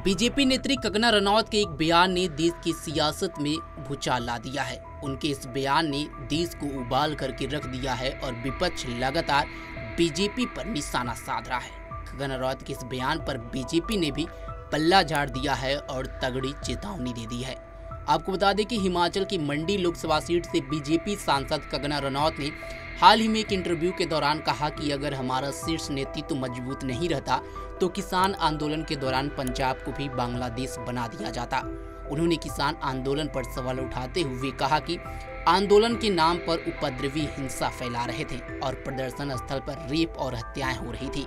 BJP नेत्री कंगना रनौत के एक बयान ने देश की सियासत में भूचाल ला दिया है। उनके इस बयान ने देश को उबाल करके रख दिया है और विपक्ष लगातार बीजेपी पर निशाना साध रहा है। कंगना रनौत के इस बयान पर बीजेपी ने भी पल्ला झाड़ दिया है और तगड़ी चेतावनी दे दी है। आपको बता दें कि हिमाचल की मंडी लोकसभा सीट से बीजेपी सांसद कंगना रनौत ने हाल ही में एक इंटरव्यू के दौरान कहा कि अगर हमारा शीर्ष नेतृत्व मजबूत नहीं रहता तो किसान आंदोलन के दौरान पंजाब को भी बांग्लादेश बना दिया जाता। उन्होंने किसान आंदोलन पर सवाल उठाते हुए कहा कि आंदोलन के नाम पर उपद्रवी हिंसा फैला रहे थे और प्रदर्शन स्थल पर रेप और हत्याएं हो रही थी।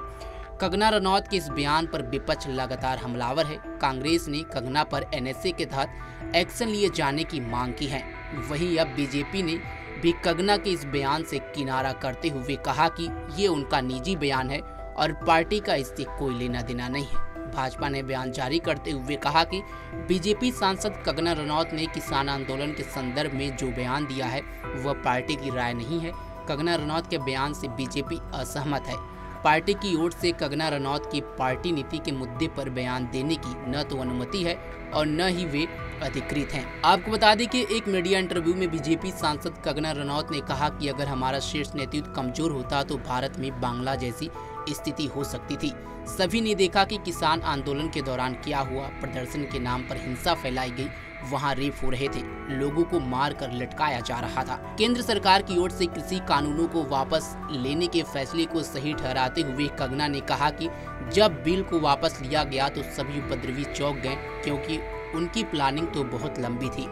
कंगना रनौत के इस बयान पर विपक्ष लगातार हमलावर है। कांग्रेस ने कंगना पर एनएसए के तहत एक्शन लिए जाने की मांग की है। वहीं अब बीजेपी ने भी कंगना के इस बयान से किनारा करते हुए कहा कि ये उनका निजी बयान है और पार्टी का इससे कोई लेना देना नहीं है। भाजपा ने बयान जारी करते हुए कहा कि बीजेपी सांसद कंगना रनौत ने किसान आंदोलन के संदर्भ में जो बयान दिया है वह पार्टी की राय नहीं है। कंगना रनौत के बयान से बीजेपी असहमत है। पार्टी की ओर से कंगना रनौत की पार्टी नीति के मुद्दे पर बयान देने की न तो अनुमति है और न ही वे अधिकृत हैं। आपको बता दें कि एक मीडिया इंटरव्यू में बीजेपी सांसद कंगना रनौत ने कहा कि अगर हमारा शीर्ष नेतृत्व कमजोर होता तो भारत में बांग्ला जैसी स्थिति हो सकती थी। सभी ने देखा कि किसान आंदोलन के दौरान क्या हुआ। प्रदर्शन के नाम पर हिंसा फैलाई गई, वहां रेप हो रहे थे, लोगों को मार कर लटकाया जा रहा था। केंद्र सरकार की ओर से कृषि कानूनों को वापस लेने के फैसले को सही ठहराते हुए कंगना ने कहा कि जब बिल को वापस लिया गया तो सभी उपद्रवी चौंक गए क्योंकि उनकी प्लानिंग तो बहुत लंबी थी।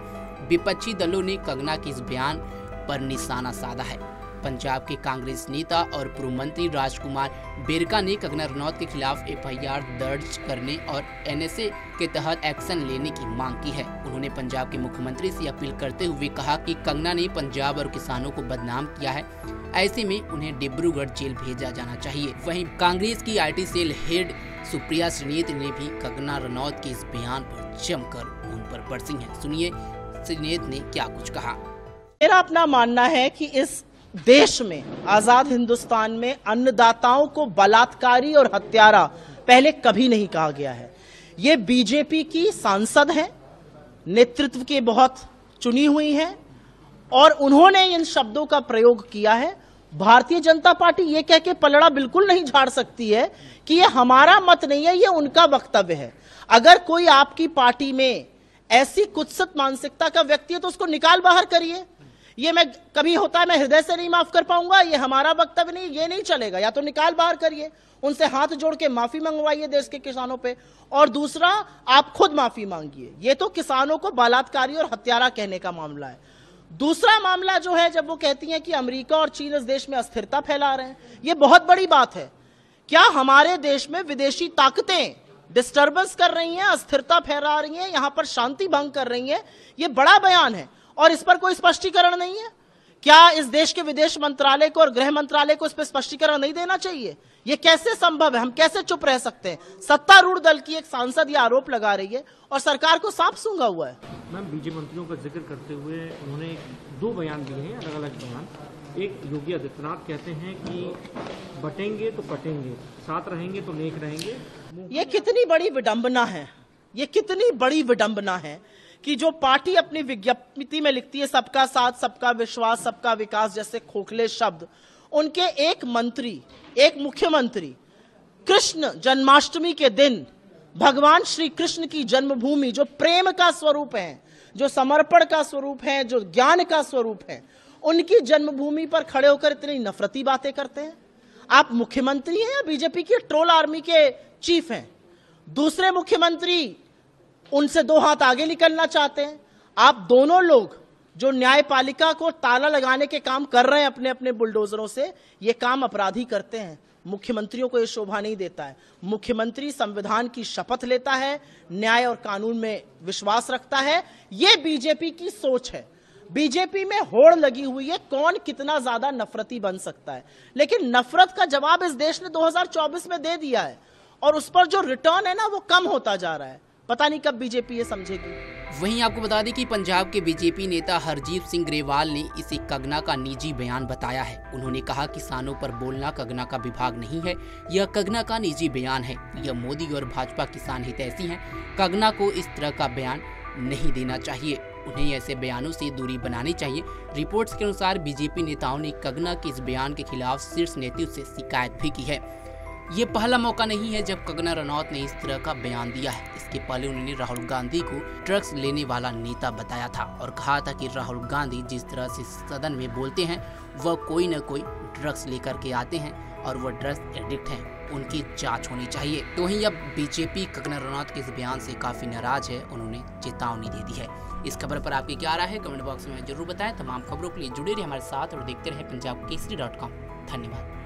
विपक्षी दलों ने कंगना के इस बयान पर निशाना साधा है। पंजाब के कांग्रेस नेता और पूर्व मंत्री राजकुमार बेरका ने कंगना रनौत के खिलाफ एफआईआर दर्ज करने और एनएसए के तहत एक्शन लेने की मांग की है। उन्होंने पंजाब के मुख्यमंत्री से अपील करते हुए कहा कि कंगना ने पंजाब और किसानों को बदनाम किया है, ऐसे में उन्हें डिब्रूगढ़ जेल भेजा जाना चाहिए। वहीं कांग्रेस की IT cell head Supriya Shrinate ने भी कंगना रनौत के इस बयान पर जमकर उन पर बरसी है। सुनिए श्रीनेत ने क्या कुछ कहा। मेरा अपना मानना है कि इस देश में, आजाद हिंदुस्तान में अन्नदाताओं को बलात्कारी और हत्यारा पहले कभी नहीं कहा गया है। ये बीजेपी की सांसद हैं, नेतृत्व की बहुत चुनी हुई हैं और उन्होंने इन शब्दों का प्रयोग किया है। भारतीय जनता पार्टी ये कह के पलड़ा बिल्कुल नहीं झाड़ सकती है कि ये हमारा मत नहीं है, ये उनका वक्तव्य है। अगर कोई आपकी पार्टी में ऐसी कुत्सित मानसिकता का व्यक्ति है तो उसको निकाल बाहर करिए। ये मैं कभी होता है मैं हृदय से नहीं माफ कर पाऊंगा, ये हमारा वक्तव्य नहीं, ये नहीं चलेगा। या तो निकाल बाहर करिए, उनसे हाथ जोड़ के माफी मंगवाइए देश के किसानों पे, और दूसरा आप खुद माफी मांगिए। ये तो किसानों को बलात्कारी और हत्यारा कहने का मामला है। दूसरा मामला जो है, जब वो कहती हैं कि अमेरिका और चीन इस देश में अस्थिरता फैला रहे हैं, ये बहुत बड़ी बात है। क्या हमारे देश में विदेशी ताकतें डिस्टर्बेंस कर रही हैं, अस्थिरता फैला रही हैं, यहां पर शांति भंग कर रही हैं? ये बड़ा बयान है और इस पर कोई स्पष्टीकरण नहीं है। क्या इस देश के विदेश मंत्रालय को और गृह मंत्रालय को इस पर स्पष्टीकरण नहीं देना चाहिए? ये कैसे संभव है? हम कैसे चुप रह सकते हैं? सत्तारूढ़ दल की एक सांसद ये आरोप लगा रही है और सरकार को साफ सूंघा हुआ है। मैम, बीजेपी मंत्रियों का जिक्र करते हुए उन्होंने 2 बयान दिए हैं, अलग अलग बयान। एक योगी आदित्यनाथ कहते हैं कि बटेंगे तो कटेंगे, साथ रहेंगे तो नेक रहेंगे। ये कितनी बड़ी विडंबना है, ये कितनी बड़ी विडंबना है कि जो पार्टी अपनी विज्ञप्ति में लिखती है सबका साथ, सबका विश्वास, सबका विकास जैसे खोखले शब्द, उनके एक मंत्री, एक मुख्यमंत्री कृष्ण जन्माष्टमी के दिन भगवान श्री कृष्ण की जन्मभूमि, जो प्रेम का स्वरूप है, जो समर्पण का स्वरूप है, जो ज्ञान का स्वरूप है, उनकी जन्मभूमि पर खड़े होकर इतनी नफरती बातें करते हैं। आप मुख्यमंत्री हैं या बीजेपी की ट्रोल आर्मी के चीफ हैं? दूसरे मुख्यमंत्री उनसे 2 हाथ आगे निकलना चाहते हैं। आप दोनों लोग जो न्यायपालिका को ताला लगाने के काम कर रहे हैं अपने अपने बुलडोजरों से, ये काम अपराधी करते हैं। मुख्यमंत्रियों को ये शोभा नहीं देता है। मुख्यमंत्री संविधान की शपथ लेता है, न्याय और कानून में विश्वास रखता है। ये बीजेपी की सोच है। बीजेपी में होड़ लगी हुई है, कौन कितना ज्यादा नफरती बन सकता है। लेकिन नफरत का जवाब इस देश ने 2024 में दे दिया है और उस पर जो रिटर्न है ना, वो कम होता जा रहा है। पता नहीं कब बीजेपी ये समझेगी। वहीं आपको बता दें कि पंजाब के बीजेपी नेता हरजीत सिंह ग्रेवाल ने इसे कंगना का निजी बयान बताया है। उन्होंने कहा किसानों पर बोलना कंगना का विभाग नहीं है, यह कंगना का निजी बयान है। यह मोदी और भाजपा किसान हितैषी हैं। कंगना को इस तरह का बयान नहीं देना चाहिए, उन्हें ऐसे बयानों से दूरी बनानी चाहिए। रिपोर्ट्स के अनुसार बीजेपी नेताओं ने कंगना के इस बयान के खिलाफ शीर्ष नेतृत्व से शिकायत भी की है। ये पहला मौका नहीं है जब कंगना रनौत ने इस तरह का बयान दिया है। इसके पहले उन्होंने राहुल गांधी को ड्रग्स लेने वाला नेता बताया था और कहा था कि राहुल गांधी जिस तरह से सदन में बोलते हैं वह कोई न कोई ड्रग्स लेकर के आते हैं और वह ड्रग्स एडिक्ट हैं, उनकी जांच होनी चाहिए। तो वहीं अब बीजेपी कंगना रनौत के इस बयान से काफी नाराज है, उन्होंने चेतावनी दे दी है। इस खबर पर आपकी क्या राय है कमेंट बॉक्स में जरूर बताएं। तमाम खबरों के लिए जुड़े रहिए हमारे साथ और देखते रहे पंजाब केसरी.com। धन्यवाद।